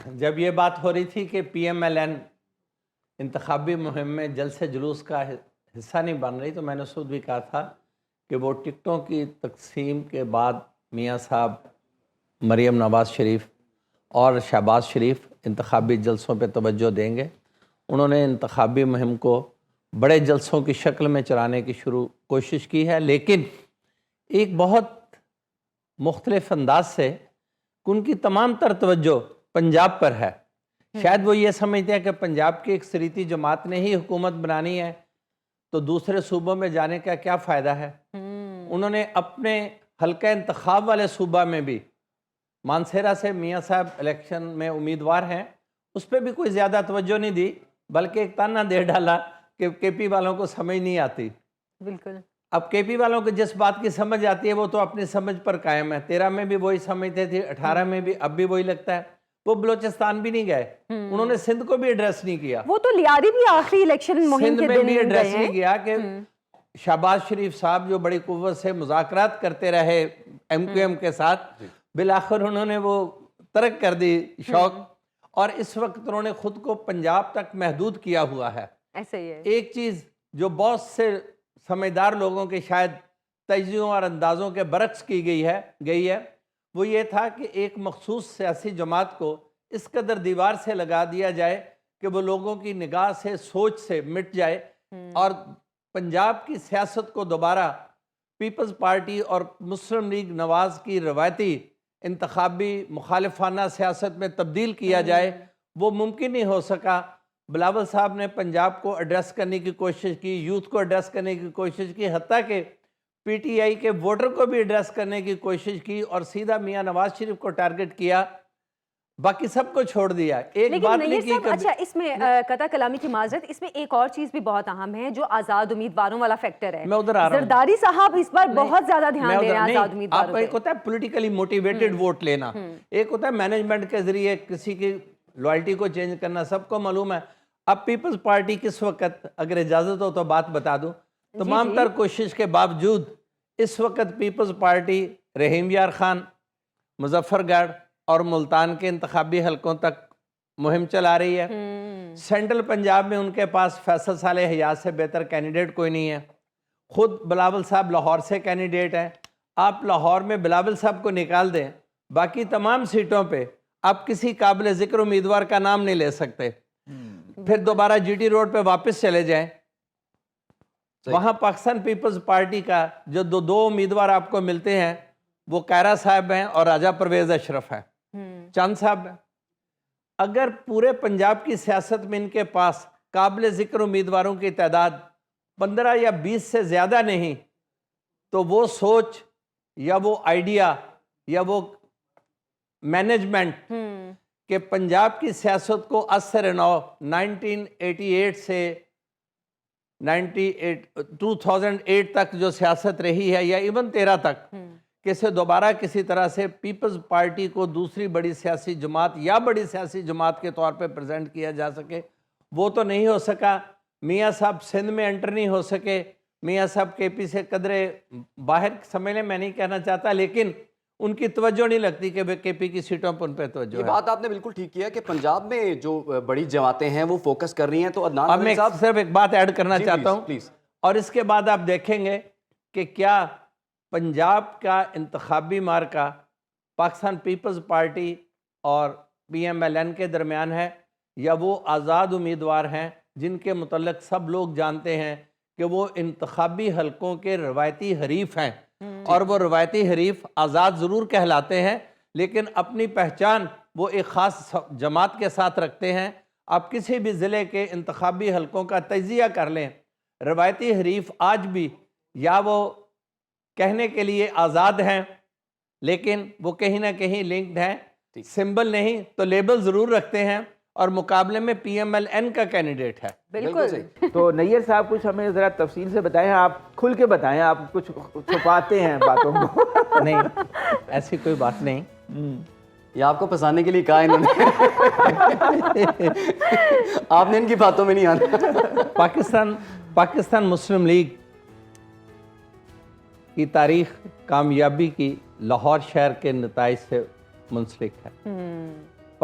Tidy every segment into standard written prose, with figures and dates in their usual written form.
جب یہ بات ہو رہی تھی کہ پی ایم ایل این انتخابی مہم میں جلسے جلوس کا حصہ نہیں بن رہی، تو میں نے اس وقت بھی کہا تھا کہ وہ ٹکٹوں کی تقسیم کے بعد میاں صاحب مریم نواز شریف اور شہباز شریف انتخابی جلسوں پہ توجہ دیں گے۔ انہوں نے انتخابی مہم کو بڑے جلسوں کی شکل میں چلانے کی کوشش کی ہے، لیکن ایک بہت مختلف انداز سے ان کی تمام تر توجہ پنجاب پر ہے۔ شاید وہ یہ سمجھتے ہیں کہ پنجاب کی ایک صریتی جماعت نے ہی حکومت بنانی ہے تو دوسرے صوبوں میں جانے کا کیا فائدہ ہے۔ انہوں نے اپنے حلقہ انتخاب والے صوبہ میں بھی مانسہرہ سے میاں صاحب الیکشن میں امیدوار ہیں، اس پہ بھی کوئی زیادہ توجہ نہیں دی، بلکہ ایک تانا دے ڈالا کہ کے پی والوں کو سمجھ نہیں آتی۔ بالکل۔ اب کے پی والوں کو جس بات کی سمجھ آتی ہے وہ تو اپنی سمجھ پر قائم ہے۔ 13 میں بھی وہی سمجھتے تھے، 18 میں بھی، اب بھی وہی لگتا ہے۔ وہ بلوچستان بھی نہیں گئے، انہوں نے سندھ کو بھی ایڈریس نہیں کیا۔ وہ تو لیاری بھی آخری الیکشن مہم سندھ کے میں دن بھی ایڈریس گئے نہیں کیا کہ شہباز شریف صاحب جو بڑی قوت سے مذاکرات کرتے رہے ایم کیو ایم کے ساتھ، بالآخر انہوں نے وہ ترک کر دی شوق، اور اس وقت انہوں نے خود کو پنجاب تک محدود کیا ہوا ہے۔ ایسے ہی ہے۔ ایک چیز جو بہت سے سمجھدار لوگوں کے شاید تجزیوں اور اندازوں کے برعکس کی گئی ہے وہ یہ تھا کہ ایک مخصوص سیاسی جماعت کو اس قدر دیوار سے لگا دیا جائے کہ وہ لوگوں کی نگاہ سے، سوچ سے مٹ جائے، اور پنجاب کی سیاست کو دوبارہ پیپلز پارٹی اور مسلم لیگ نواز کی روایتی انتخابی مخالفانہ سیاست میں تبدیل کیا جائے، وہ ممکن نہیں ہو سکا۔ بلاول صاحب نے پنجاب کو ایڈریس کرنے کی کوشش کی، یوتھ کو ایڈریس کرنے کی کوشش کی، حتیٰ کہ پی ٹی آئی کے ووٹر کو بھی ایڈریس کرنے کی کوشش کی، اور سیدھا میاں نواز شریف کو ٹارگٹ کیا، باقی سب کو چھوڑ دیا۔ ایک بات لیکن نیر صاحب، اچھا اس میں قطع کلامی کی معذرت، اس میں ایک اور چیز بھی بہت اہم ہے جو آزاد امیدواروں والا فیکٹر ہے۔ میں ادھر آ رہا ہوں، زرداری صاحب اس پر بہت زیادہ دھیان دے رہے ہیں آزاد امیدواروں پہ۔ ایک ہوتا ہے پولیٹیکلی موٹیویٹڈ ووٹ لینا، ایک ہوتا ہے مینجمنٹ کے ذریعے کسی کی لائلٹی کو چینج کرنا۔ سب کو معلوم ہے اب پیپلز پارٹی کس وقت، اگر اجازت ہو تو بات بتا دوں، تمام تر کوشش کے باوجود اس وقت پیپلز پارٹی رحیم یار خان، مظفر گڑھ اور ملتان کے انتخابی حلقوں تک مہم چلا رہی ہے۔ سینٹرل پنجاب میں ان کے پاس فیصل صالح حیات سے بہتر کینڈیڈیٹ کوئی نہیں ہے۔ خود بلاول صاحب لاہور سے کینڈیڈیٹ ہیں، آپ لاہور میں بلاول صاحب کو نکال دیں، باقی تمام سیٹوں پہ آپ کسی قابل ذکر امیدوار کا نام نہیں لے سکتے۔ پھر دوبارہ جی ٹی روڈ پہ واپس چلے جائیں، وہاں پاکستان پیپلز پارٹی کا جو دو امیدوار آپ کو ملتے ہیں وہ کائرہ صاحب ہیں اور راجہ پرویز اشرف ہیں، چاند صاحب ہیں۔ اگر پورے پنجاب کی سیاست میں ان کے پاس قابل ذکر امیدواروں کی تعداد 15 یا 20 سے زیادہ نہیں، تو وہ سوچ یا وہ آئیڈیا یا وہ مینجمنٹ کہ پنجاب کی سیاست کو اثر نو 1988 سے 2008 تک جو سیاست رہی ہے، یا ایون 13 تک، کہ اسے دوبارہ کسی طرح سے پیپلز پارٹی کو دوسری بڑی سیاسی جماعت یا بڑی سیاسی جماعت کے طور پہ پریزنٹ کیا جا سکے، وہ تو نہیں ہو سکا۔ میاں صاحب سندھ میں انٹر نہیں ہو سکے، میاں صاحب کے پی سے قدرے باہر سمجھ لیں، میں نہیں کہنا چاہتا، لیکن ان کی توجہ نہیں لگتی کہ کے پی کی سیٹوں پر ان پہ توجہ ہے۔ یہ بات آپ نے بالکل ٹھیک کیا کہ پنجاب میں جو بڑی جماعتیں ہیں وہ فوکس کر رہی ہیں۔ تو عدنان اب میں صرف ایک بات ایڈ کرنا چاہتا ہوں، پلیز، اور اس کے بعد آپ دیکھیں گے کہ کیا پنجاب کا انتخابی مارکہ پاکستان پیپلز پارٹی اور پی ایم ایل این کے درمیان ہے، یا وہ آزاد امیدوار ہیں جن کے متعلق سب لوگ جانتے ہیں کہ وہ انتخابی حلقوں کے روایتی حریف ہیں، اور وہ روایتی حریف آزاد ضرور کہلاتے ہیں لیکن اپنی پہچان وہ ایک خاص جماعت کے ساتھ رکھتے ہیں۔ آپ کسی بھی ضلع کے انتخابی حلقوں کا تجزیہ کر لیں، روایتی حریف آج بھی یا وہ کہنے کے لیے آزاد ہیں لیکن وہ کہیں نہ کہیں لنکڈ ہیں، سمبل نہیں تو لیبل ضرور رکھتے ہیں، اور مقابلے میں پی ایم ایل این کا کینڈیڈیٹ ہے۔ بالکل۔ تو نیر صاحب کچھ ہمیں ذرا تفصیل سے بتائیں، آپ کھل کے بتائیں، آپ کچھ چھپاتے ہیں باتوں کو۔ نہیں، ایسی کوئی بات نہیں، یہ آپ کو پھنسانے کے لیے کہا انہوں نے، آپ نے ان کی باتوں میں نہیں آنا۔ پاکستان مسلم لیگ کی تاریخ کامیابی کی لاہور شہر کے نتائج سے منسلک ہے۔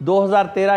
2013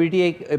PTI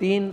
3